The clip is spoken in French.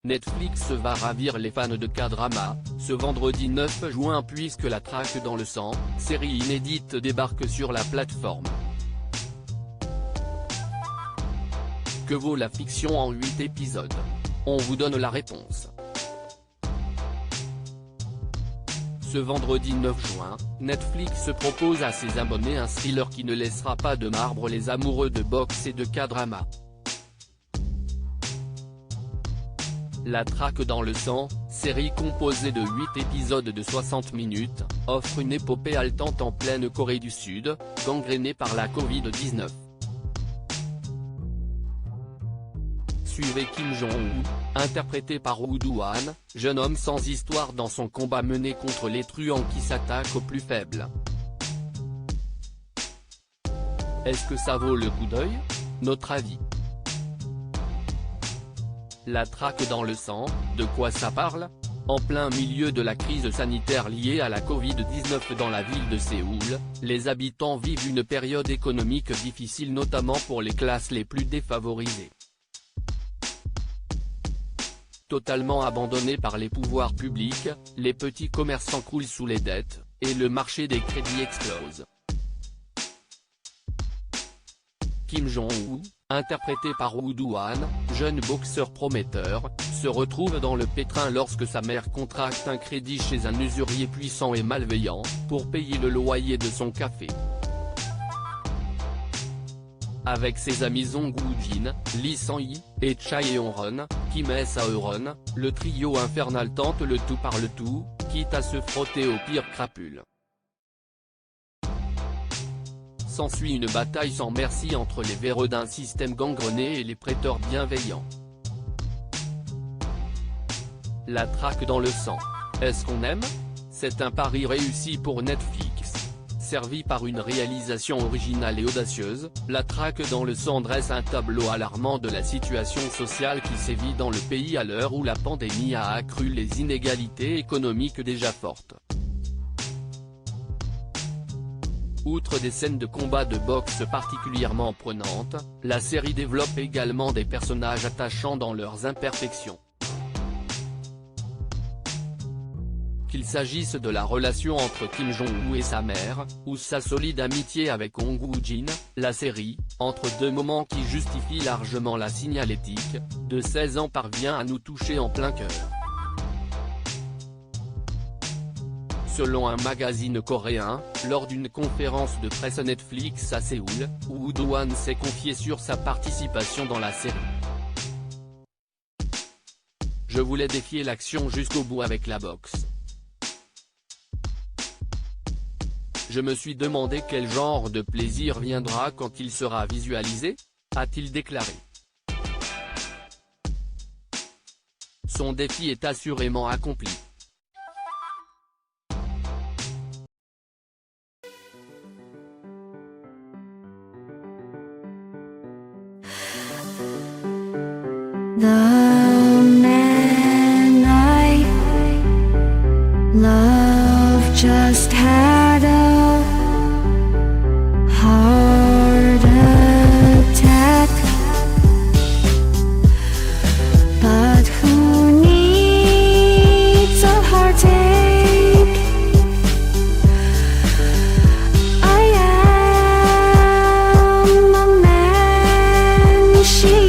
Netflix va ravir les fans de K-drama, ce vendredi 9 juin puisque La Traque dans le sang, série inédite débarque sur la plateforme. Que vaut la fiction en 8 épisodes? On vous donne la réponse. Ce vendredi 9 juin, Netflix propose à ses abonnés un thriller qui ne laissera pas de marbre les amoureux de boxe et de K-drama. La Traque dans le sang, série composée de 8 épisodes de 60 minutes, offre une épopée haletante en pleine Corée du Sud, gangrénée par la Covid-19. Suivez Kim Jong-woo, interprété par Woo Do-hwan, jeune homme sans histoire dans son combat mené contre les truands qui s'attaquent aux plus faibles. Est-ce que ça vaut le coup d'œil? Notre avis. La Traque dans le sang, de quoi ça parle? En plein milieu de la crise sanitaire liée à la Covid-19 dans la ville de Séoul, les habitants vivent une période économique difficile notamment pour les classes les plus défavorisées. Totalement abandonnés par les pouvoirs publics, les petits commerçants croulent sous les dettes, et le marché des crédits explose. Kim Jong-woo, interprété par Woo Do-hwan, jeune boxeur prometteur, se retrouve dans le pétrin lorsque sa mère contracte un crédit chez un usurier puissant et malveillant, pour payer le loyer de son café. Avec ses amis Song Woo-jin, Lee Sang-hee, et Cha Yeon-ron, Kim Se-euron, le trio infernal tente le tout par le tout, quitte à se frotter aux pires crapules. S'ensuit une bataille sans merci entre les véreux d'un système gangrené et les prêteurs bienveillants. La Traque dans le sang. Est-ce qu'on aime? C'est un pari réussi pour Netflix. Servi par une réalisation originale et audacieuse, La Traque dans le sang dresse un tableau alarmant de la situation sociale qui sévit dans le pays à l'heure où la pandémie a accru les inégalités économiques déjà fortes. Outre des scènes de combat de boxe particulièrement prenantes, la série développe également des personnages attachants dans leurs imperfections. Qu'il s'agisse de la relation entre Kim Jong-woo et sa mère, ou sa solide amitié avec Song Woo-jin, la série, entre deux moments qui justifient largement la signalétique, de 16 ans parvient à nous toucher en plein cœur. Selon un magazine coréen, lors d'une conférence de presse Netflix à Séoul, Woo Do-hwan s'est confié sur sa participation dans la série. Je voulais défier l'action jusqu'au bout avec la boxe. Je me suis demandé quel genre de plaisir viendra quand il sera visualisé, a-t-il déclaré. Son défi est assurément accompli. The man I love just had a heart attack, but who needs a heartache? I am a man she